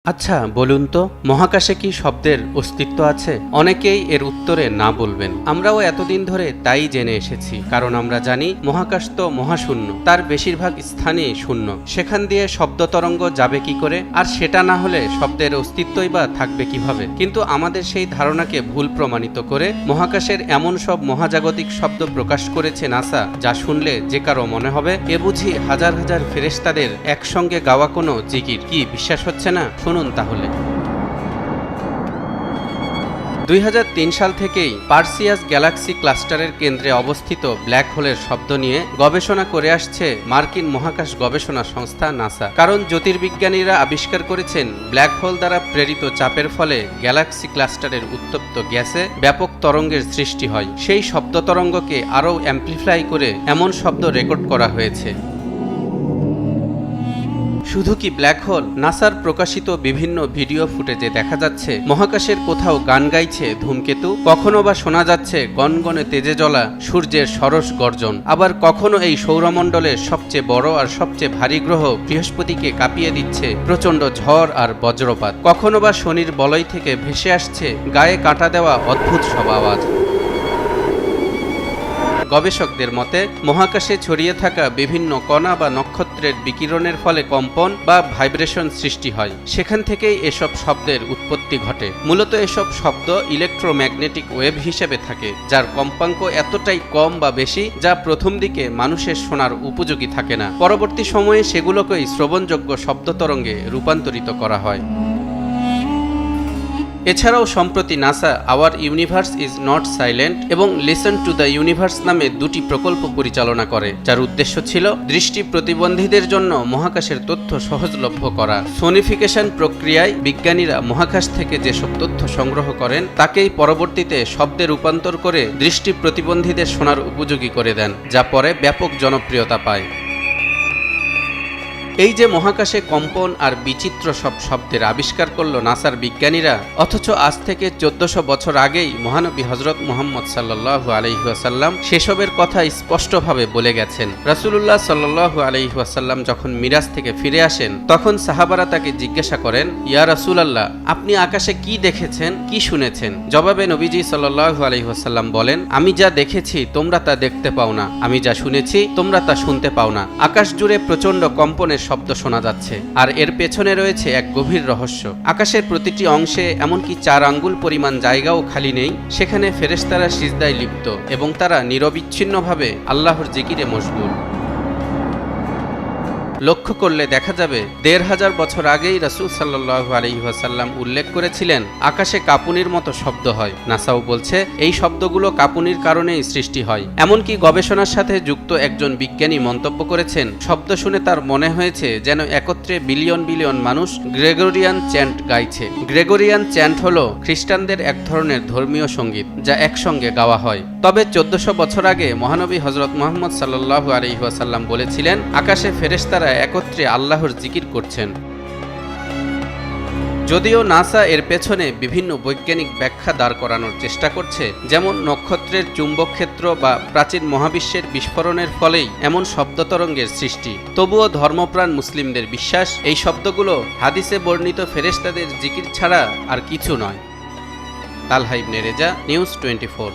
আচ্ছা বলুন তো, মহাকাশে কি শব্দের অস্তিত্ব আছে? অনেকেই এর উত্তরে না বলবেন। আমরাও এতদিন ধরে তাই জেনে এসেছি, কারণ আমরা জানি মহাকাশ তো মহাশূন্য, তার বেশিরভাগ স্থানই শূন্য। সেখান দিয়ে শব্দ তরঙ্গ যাবে কি করে? আর সেটা না হলে শব্দের অস্তিত্বই বা থাকবে কিভাবে? কিন্তু আমাদের সেই ধারণাকে ভুল প্রমাণিত করে মহাকাশের এমন সব মহাজাগতিক শব্দ প্রকাশ করেছে নাসা, যা শুনলে যে কারো মনে হবে এ বুঝি হাজার হাজার ফেরেশতাদের একসঙ্গে গাওয়া কোনো জিকির। কি বিশ্বাস হচ্ছে না? শুনুন তাহলে। 2003 সাল থেকেই পার্সিয়াস গ্যালাক্সি ক্লাস্টারের কেন্দ্রে অবস্থিত ব্ল্যাক হোলের শব্দ নিয়ে গবেষণা করে আসছে মার্কিন মহাকাশ গবেষণা সংস্থা নাসা। কারণ জ্যোতির্বিজ্ঞানীরা আবিষ্কার করেছেন ব্ল্যাক হোল দ্বারা প্রেরিত চাপের ফলে গ্যালাক্সি ক্লাস্টারের উত্তপ্ত গ্যাসে ব্যাপক তরঙ্গের সৃষ্টি হয়। সেই শব্দ তরঙ্গকে আরও অ্যাম্প্লিফাই করে এমন শব্দ রেকর্ড করা হয়েছে। শুধু কি ব্ল্যাক হোল? নাসার প্রকাশিত বিভিন্ন ভিডিও ফুটেজে দেখা যাচ্ছে মহাকাশের কোথাও গান গাইছে ধূমকেতু, কখনো বা শোনা যাচ্ছে গনগনে তেজে জ্বলা সূর্যের সরস গর্জন, আবার কখনো এই সৌরমণ্ডলের সবচেয়ে বড় আর সবচেয়ে ভারী গ্রহ বৃহস্পতিকে কাঁপিয়ে দিচ্ছে প্রচণ্ড ঝড় আর বজ্রপাত, কখনো বা শনির বলয় থেকে ভেসে আসছে গায়ে কাঁটা দেওয়া অদ্ভুত সব আওয়াজ। গবেষকদের মতে মহাকাশে ছড়িয়ে থাকা বিভিন্ন কণা বা নক্ষত্রের বিকিরণের ফলে কম্পন বা ভাইব্রেশন সৃষ্টি হয়। সেখান থেকেই এসব শব্দের উৎপত্তি ঘটে। মূলত এসব শব্দ ইলেকট্রোম্যাগনেটিক ওয়েভ হিসেবে থাকে, যার কম্পাঙ্ক এতটাই কম বা বেশি যা প্রথম দিকে মানুষের শোনার উপযোগী থাকে না। পরবর্তী সময়ে সেগুলোকেই শ্রবণযোগ্য শব্দ তরঙ্গে রূপান্তরিত করা হয়। এছাড়াও সম্প্রতি NASA hour universe is not silent এবং লিসন টু দ্য ইউনিভার্স নামে দুটি প্রকল্প পরিচালনা করে, যার উদ্দেশ্য ছিল দৃষ্টি প্রতিবন্ধীদের জন্য মহাকাশের তথ্য সহজলভ্য করা। সোনিফিকেশন প্রক্রিয়ায় বিজ্ঞানীরা মহাকাশ থেকে যেসব তথ্য সংগ্রহ করেন তাকেই পরবর্তীতে শব্দে রূপান্তর করে দৃষ্টি প্রতিবন্ধীদের শোনার উপযোগী করে দেন, যা পরে ব্যাপক জনপ্রিয়তা পায়। এই যে মহাকাশে কম্পন আর বিচিত্র সব শব্দের আবিষ্কার করল নাসার বিজ্ঞানীরা, অথচ আজ থেকে 1400 বছর আগেই মহানবী হজরত মুহাম্মদ সাল্লাল্লাহু আলাইহি ওয়াসাল্লাম সেসবের কথা স্পষ্টভাবে বলে গেছেন। রাসূলুল্লাহ সাল্লাল্লাহু আলাইহি ওয়াসাল্লাম যখন মিরাজ থেকে ফিরে আসেন তখন সাহাবারা তাকে জিজ্ঞাসা করেন, ইয়া রাসূলুল্লাহ, আপনি আকাশে কি দেখেছেন, কি শুনেছেন? জবাবে নবীজি সাল্লাল্লাহু আলাইহি ওয়াসাল্লাম বলেন, আমি যা দেখেছি তোমরা তা দেখতে পাও না, আমি যা শুনেছি তোমরা তা শুনতে পাও না। আকাশ জুড়ে প্রচণ্ড কম্পনের শব্দ শোনা যাচ্ছে, আর এর পেছনে রয়েছে এক গভীর রহস্য। আকাশের প্রতিটি অংশে এমনকি 4 আঙ্গুল পরিমাণ জায়গাও খালি নেই, সেখানে ফেরেশতারা সিজদায় লিপ্ত এবং তারা নিরবিচ্ছিন্নভাবে আল্লাহর জিকিরে মশগুল। লক্ষ্য করলে দেখা যাবে 1500 বছর আগেই রাসূল সাল্লাল্লাহু আলাইহি ওয়াসাল্লাম উল্লেখ করেছিলেন আকাশে কাঁপুনির মতো শব্দ হয়। নাসাও বলছে এই শব্দগুলো কাঁপুনির কারণেই সৃষ্টি হয়। এমনকি গবেষণার সাথে যুক্ত একজন বিজ্ঞানী মন্তব্য করেছেন, শব্দ শুনে তার মনে হয়েছে যেন একত্রে বিলিয়ন বিলিয়ন মানুষ গ্রেগরিয়ান চ্যান্ট গাইছে। গ্রেগরিয়ান চ্যান্ট হলো খ্রিস্টানদের এক ধরনের ধর্মীয় সঙ্গীত, যা একসঙ্গে গাওয়া হয়। তবে 1400 বছর আগে মহানবী হযরত মুহাম্মদ সাল্লাল্লাহু আলাইহি ওয়াসাল্লাম বলেছিলেন আকাশে ফেরেশতারা একত্রে আল্লাহর জিকির করছেন। যদিও নাসা এর পেছনে বিভিন্ন বৈজ্ঞানিক ব্যাখ্যা দাঁড় করানোর চেষ্টা করছে, যেমন নক্ষত্রের চুম্বক ক্ষেত্র বা প্রাচীন মহাবিশ্বের বিস্ফোরণের ফলেই এমন শব্দ তরঙ্গের সৃষ্টি, তবুও ধর্মপ্রাণ মুসলিমদের বিশ্বাস এই শব্দগুলো হাদিসে বর্ণিত ফেরেশতাদের জিকির ছাড়া আর কিছু নয়। তালহা ইবনে রেজা, নিউজ 24।